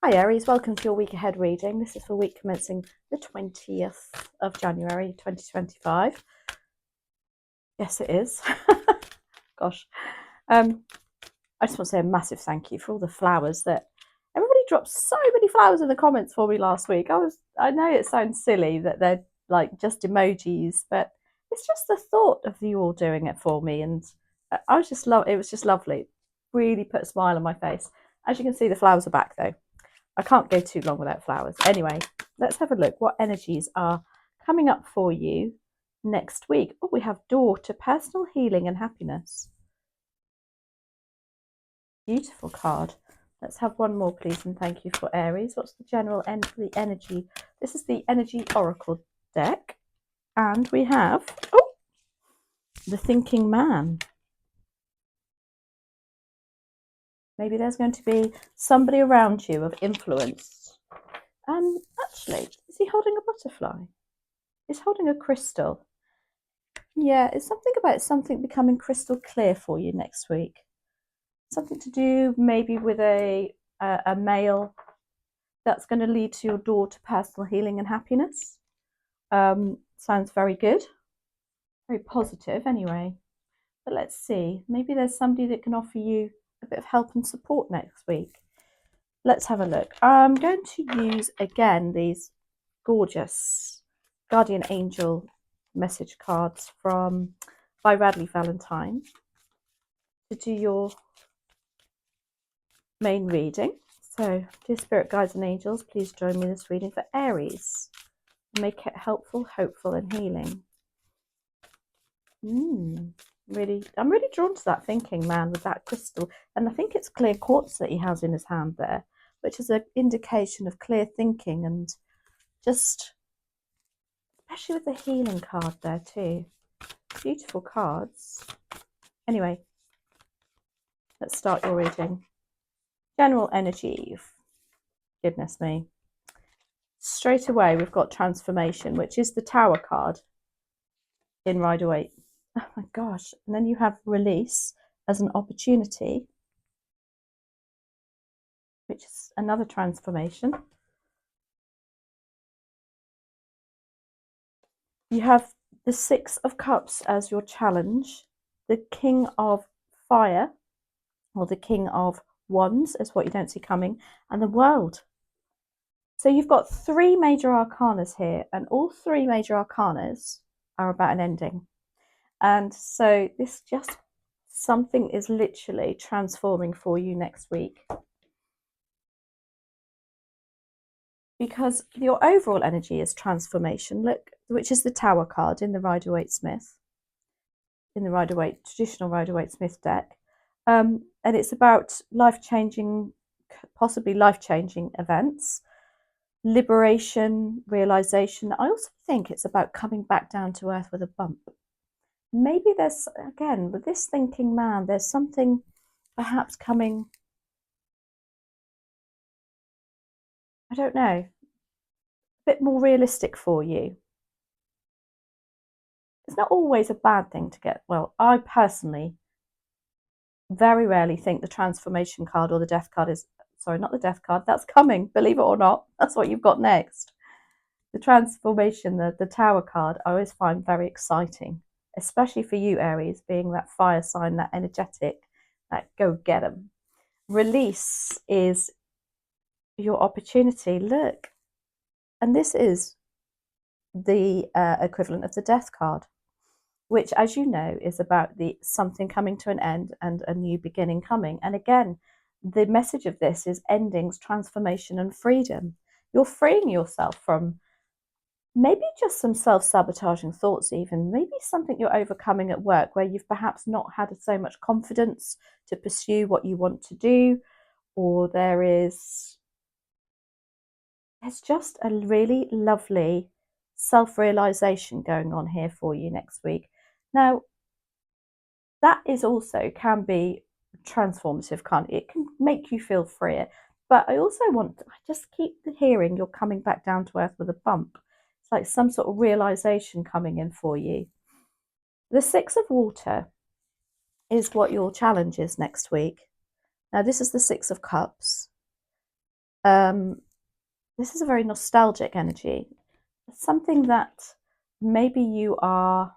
Hi Aries, welcome to your week ahead reading. This is for week commencing the 20th of January 2025. Yes, it is. Gosh. I just want to say a massive thank you for all the flowers that everybody dropped so many flowers in the comments for me last week. I know it sounds silly that they're like just emojis, but it's just the thought of you all doing it for me, and it was just lovely. Really put a smile on my face. As you can see, the flowers are back though. I can't go too long without flowers. Anyway, let's have a look what energies are coming up for you next week. Oh, we have door to personal healing and happiness. Beautiful card. Let's have one more, please, and thank you for Aries. What's the general the energy? This is the Energy Oracle deck. And we have, the Thinking Man. Maybe there's going to be somebody around you of influence. Actually, is he holding a butterfly? He's holding a crystal. Yeah, it's something about something becoming crystal clear for you next week. Something to do maybe with a male that's going to lead to your door to personal healing and happiness. Sounds very good. Very positive anyway. But let's see. Maybe there's somebody that can offer you a bit of help and support next week. Let's have a look. I'm going to use again these gorgeous Guardian Angel message cards by Radley Valentine to do your main reading. So, dear spirit guides and angels, please join me in this reading for Aries. Make it helpful, hopeful, and healing. I'm really drawn to that Thinking Man with that crystal, and I think it's clear quartz that he has in his hand there, which is an indication of clear thinking, and just especially with the healing card there too. Beautiful cards. Anyway, let's start your reading. General energy. Goodness me. Straight away, we've got transformation, which is the Tower card in Ryder, Waite. Oh my gosh. And then you have release as an opportunity, which is another transformation. You have the Six of Cups as your challenge, the King of Fire, or the King of Wands is what you don't see coming, and the World. So you've got three major arcanas here, and all three major arcanas are about an ending. And so this just something is literally transforming for you next week. Because your overall energy is transformation, look, which is the Tower card in the Rider-Waite-Smith, in the Rider-Waite, traditional Rider-Waite-Smith deck. And it's about life-changing, possibly life-changing events, liberation, realization. I also think it's about coming back down to earth with a bump. Maybe there's, again, with this Thinking Man, there's something perhaps coming, I don't know, a bit more realistic for you. It's not always a bad thing to get, well, I personally very rarely think the transformation card or the death card is, sorry, not the death card, that's coming, believe it or not, that's what you've got next. The transformation, the Tower card, I always find very exciting, especially for you, Aries, being that fire sign, that energetic, that go get 'em. Release is your opportunity. Look, and this is the equivalent of the death card, which, as you know, is about the something coming to an end and a new beginning coming. And again, the message of this is endings, transformation, and freedom. You're freeing yourself from maybe just some self-sabotaging thoughts, even maybe something you're overcoming at work where you've perhaps not had so much confidence to pursue what you want to do, or there's just a really lovely self-realization going on here for you next week. Now, that is also can be transformative, can't it? It can make you feel freer. But I just keep hearing you're coming back down to earth with a bump. It's like some sort of realization coming in for you. The Six of Water is what your challenge is next week. Now, this is the Six of Cups. This is a very nostalgic energy. Something that maybe you are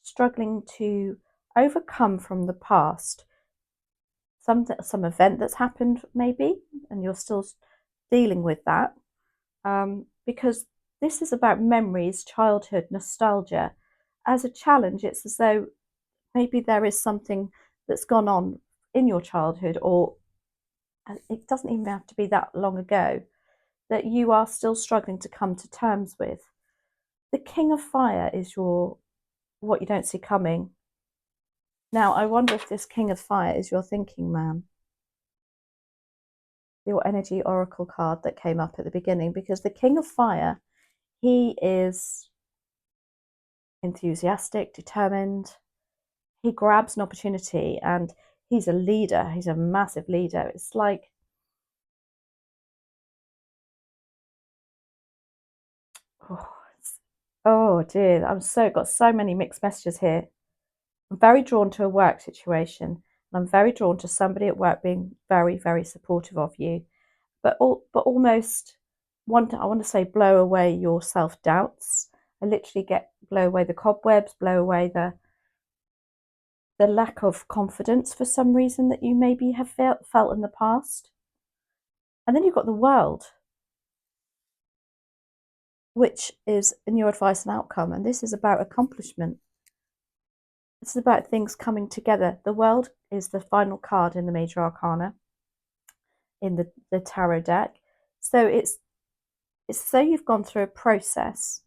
struggling to overcome from the past. Some event that's happened maybe, and you're still dealing with that. Because this is about memories, childhood, nostalgia. As a challenge, it's as though maybe there is something that's gone on in your childhood, or it doesn't even have to be that long ago, that you are still struggling to come to terms with. The King of Fire is your what you don't see coming. Now, I wonder if this King of Fire is your thinking man, your energy oracle card that came up at the beginning, because the King of Fire, he is enthusiastic, determined. He grabs an opportunity and he's a leader. He's a massive leader. It's like, oh dear, got so many mixed messages here. I'm very drawn to a work situation, and I'm very drawn to somebody at work being very, very supportive of you, but almost I want to say blow away your self doubts. I literally get blow away the cobwebs, blow away the lack of confidence for some reason that you maybe have felt in the past. And then you've got the world, which is in your advice and outcome, and this is about accomplishment. This is about things coming together. The world is the final card in the major arcana in the tarot deck. So it's so you've gone through a process,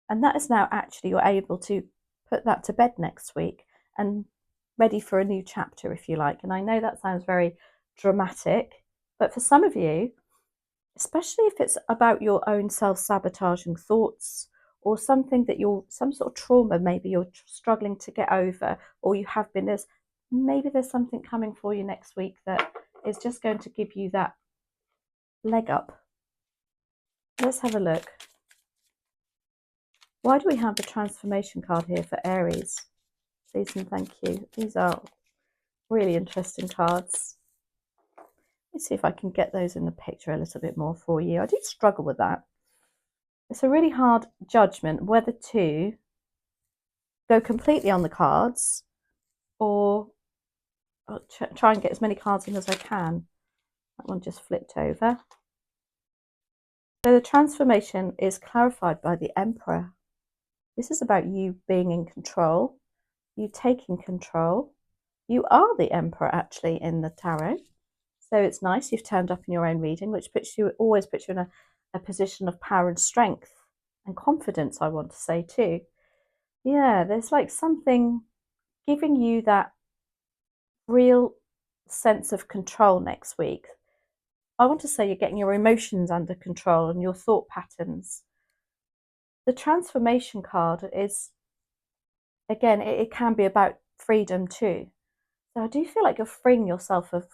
and that is now actually you're able to put that to bed next week and ready for a new chapter, if you like. And I know that sounds very dramatic, but for some of you, especially if it's about your own self-sabotaging thoughts, or something that some sort of trauma maybe you're struggling to get over, or you have been, maybe there's something coming for you next week that is just going to give you that leg up. Let's have a look. Why do we have the transformation card here for Aries? Please and thank you. These are really interesting cards. Let's see if I can get those in the picture a little bit more for you. I do struggle with that. It's a really hard judgment whether to go completely on the cards or I'll try and get as many cards in as I can. That one just flipped over. So the transformation is clarified by the Emperor. This is about you being in control, you taking control. You are the Emperor actually in the tarot. So it's nice you've turned up in your own reading, which always puts you in a position of power and strength and confidence, I want to say too. Yeah, there's like something giving you that real sense of control next week. I want to say you're getting your emotions under control and your thought patterns. The transformation card is, again, it can be about freedom too. So I do feel like you're freeing yourself of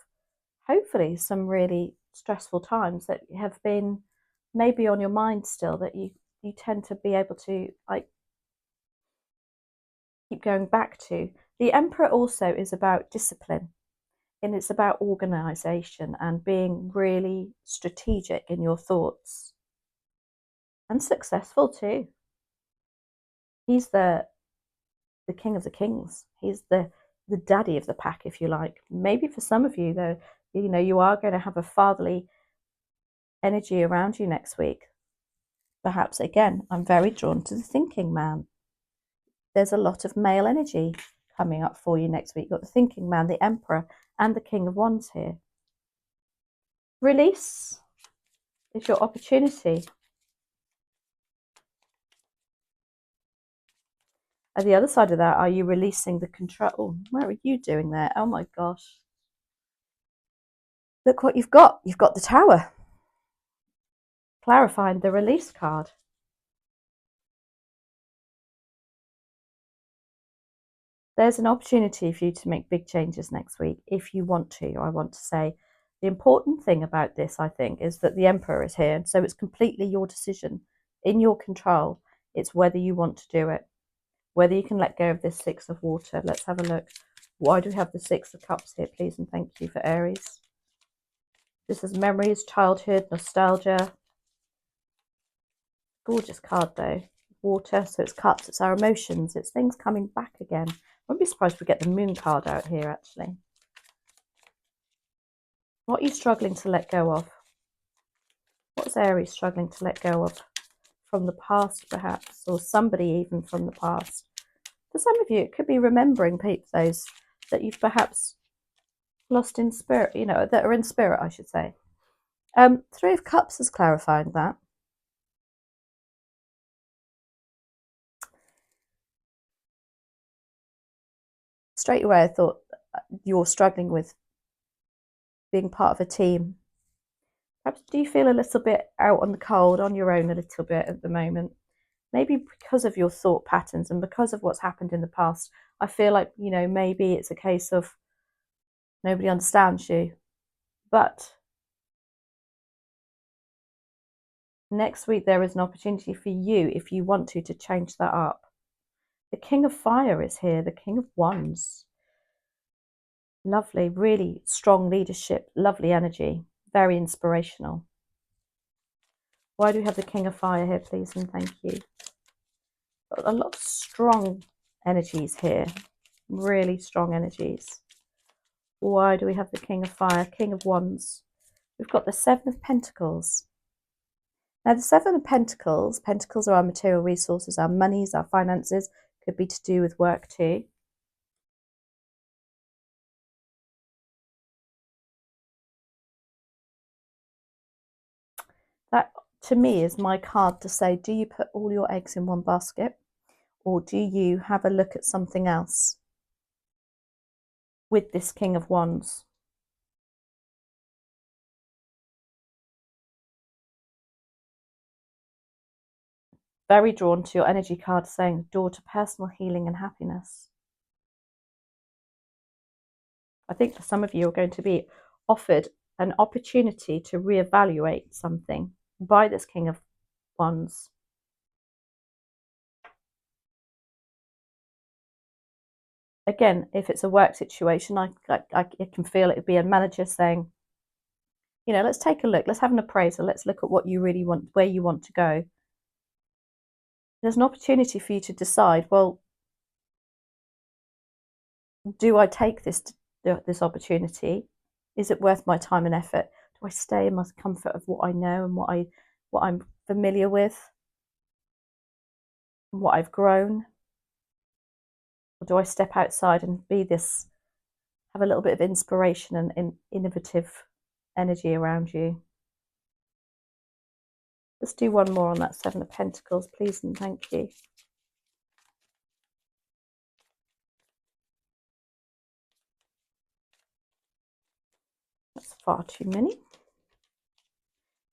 hopefully some really stressful times that have been maybe on your mind still, that you tend to be able to like keep going back to. The Emperor also is about discipline, and it's about organization and being really strategic in your thoughts, and successful too. He's the king of the kings. He's the daddy of the pack, if you like. Maybe for some of you though, you know, you are going to have a fatherly energy around you next week. Perhaps again, I'm very drawn to the thinking man. There's a lot of male energy coming up for you next week. You've got the thinking man, the Emperor, and the King of Wands here. Release is your opportunity. At the other side of that, are you releasing the control? Oh, where are you doing there? Oh my gosh. Look what you've got. You've got the Tower. Clarifying the release card. There's an opportunity for you to make big changes next week if you want to. I want to say the important thing about this, I think, is that the Emperor is here. And so it's completely your decision, in your control. It's whether you want to do it, whether you can let go of this Six of Water. Let's have a look. Why do we have the Six of Cups here, please? And thank you for Aries. This is memories, childhood, nostalgia. Gorgeous card though. Water, so it's cups, it's our emotions, it's things coming back again. I wouldn't be surprised if we get the moon card out here actually. What are you struggling to let go of? What's Aries struggling to let go of? From the past perhaps, or somebody even from the past. For some of you, it could be remembering those that you've perhaps lost in spirit, you know, that are in spirit, I should say. Three of Cups is clarifying that. Straight away, I thought you're struggling with being part of a team. Perhaps do you feel a little bit out on the cold, on your own a little bit at the moment? Maybe because of your thought patterns and because of what's happened in the past. I feel like, you know, maybe it's a case of nobody understands you. But next week, there is an opportunity for you, if you want to change that up. The King of Fire is here, the King of Wands. Lovely, really strong leadership, lovely energy, very inspirational. Why do we have the King of Fire here, please, and thank you? A lot of strong energies here, really strong energies. Why do we have the King of Fire, King of Wands? We've got the Seven of Pentacles. Now, the Seven of Pentacles, pentacles are our material resources, our monies, our finances, could be to do with work too. That, to me, is my card to say, do you put all your eggs in one basket? Or do you have a look at something else with this King of Wands? Very drawn to your energy card saying door to personal healing and happiness. I think for some of you are going to be offered an opportunity to reevaluate something by this King of Wands. Again, if it's a work situation, I can feel it would be a manager saying, you know, let's take a look, let's have an appraisal, let's look at what you really want, where you want to go. There's an opportunity for you to decide, well, do I take this opportunity? Is it worth my time and effort? Do I stay in my comfort of what I know and what I'm familiar with, what I've grown? Or do I step outside and be this, have a little bit of inspiration and innovative energy around you? Let's do one more on that Seven of Pentacles, please, and thank you. That's far too many.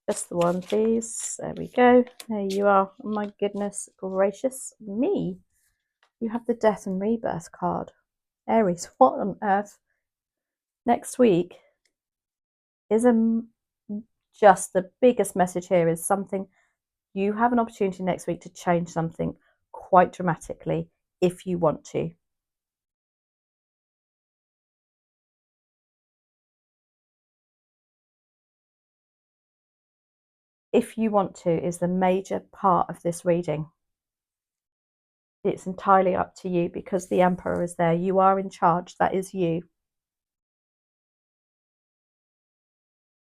Just the one, please. There we go. There you are. Oh my goodness gracious me. You have the Death and Rebirth card. Aries, what on earth? Next week is just the biggest message here is something. You have an opportunity next week to change something quite dramatically if you want to. If you want to is the major part of this reading. It's entirely up to you because the Emperor is there. You are in charge. That is you.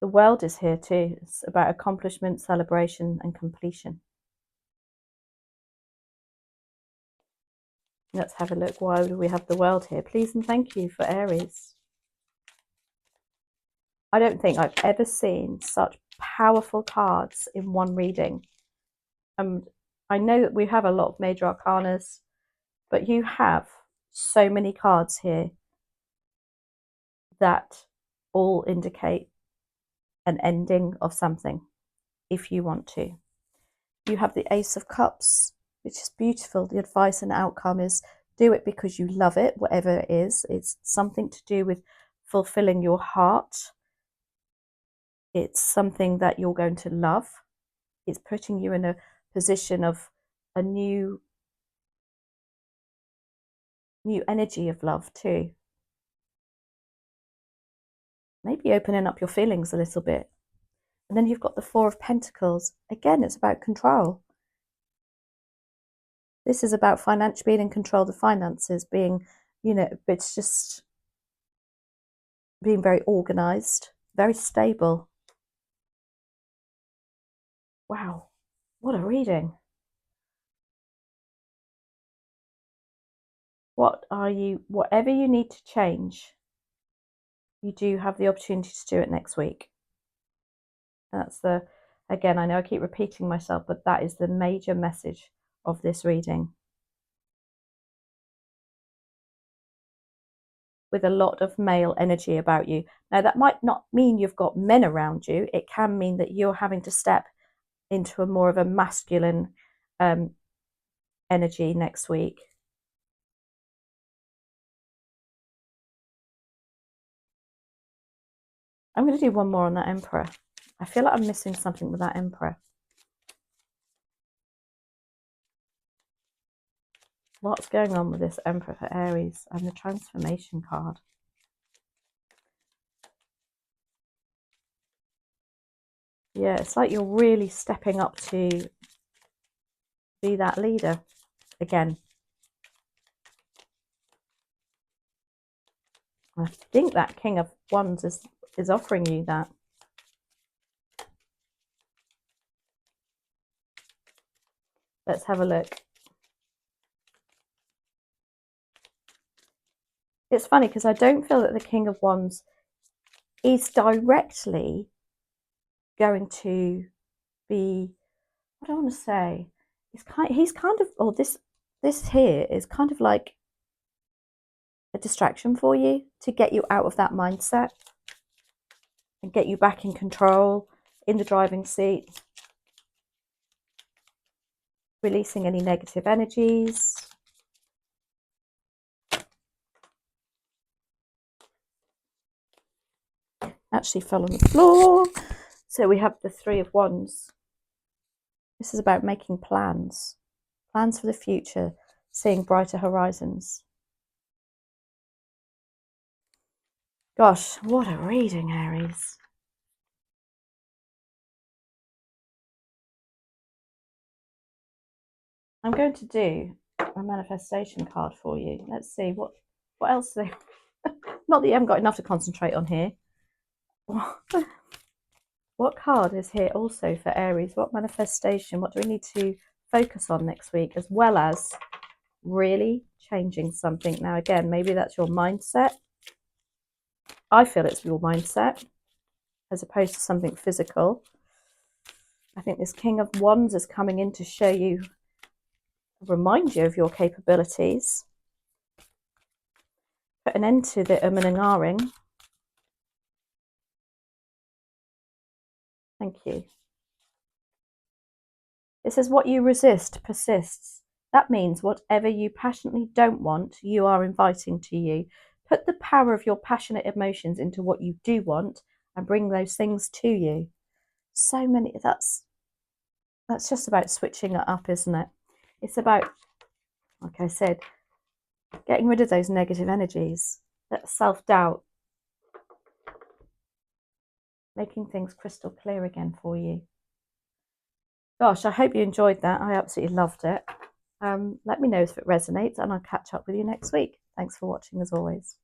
The World is here too. It's about accomplishment, celebration, and completion. Let's have a look. Why do we have the World here? Please and thank you for Aries. I don't think I've ever seen such powerful cards in one reading. I know that we have a lot of major arcanas, but you have so many cards here that all indicate an ending of something if you want to. You have the Ace of Cups, which is beautiful. The advice and outcome is do it because you love it, whatever it is. It's something to do with fulfilling your heart. It's something that you're going to love. It's putting you in a position of a new energy of love too. maybe opening up your feelings a little bit. And then you've got the Four of Pentacles. Again, it's about control. This is about being in control of the finances, being, it's just being very organized, very stable. Wow, what a reading. Whatever you need to change, you do have the opportunity to do it next week. Again, I know I keep repeating myself, but that is the major message of this reading. With a lot of male energy about you. Now, that might not mean you've got men around you. It can mean that you're having to step into a more of a masculine energy next week. I'm going to do one more on that Emperor. I feel like I'm missing something with that Emperor. What's going on with this Emperor for Aries and the transformation card? Yeah, it's like you're really stepping up to be that leader again. I think that King of Wands is offering you that. Let's have a look. It's funny because I don't feel that the King of Wands is directly going to be, what do I want to say? He's kind of, or this here is kind of like a distraction for you to get you out of that mindset and get you back in control, in the driving seat, releasing any negative energies. Actually fell on the floor. So we have the Three of Wands. This is about making plans for the future, seeing brighter horizons. Gosh, what a reading, Aries. I'm going to do a manifestation card for you. Let's see what else they. Not that you haven't got enough to concentrate on here. What card is here also for Aries? What manifestation? What do we need to focus on next week, as well as really changing something? Now, again, maybe that's your mindset. I feel it's your mindset as opposed to something physical. I think this King of Wands is coming in to show you, remind you of your capabilities. Put an end to the and ahhing. Thank you. It says what you resist persists. That means whatever you passionately don't want, you are inviting to you. Put the power of your passionate emotions into what you do want and bring those things to you. So many, that's just about switching it up, isn't it? It's about, like I said, getting rid of those negative energies, that self-doubt, making things crystal clear again for you. Gosh, I hope you enjoyed that. I absolutely loved it. Let me know if it resonates, and I'll catch up with you next week. Thanks for watching, as always.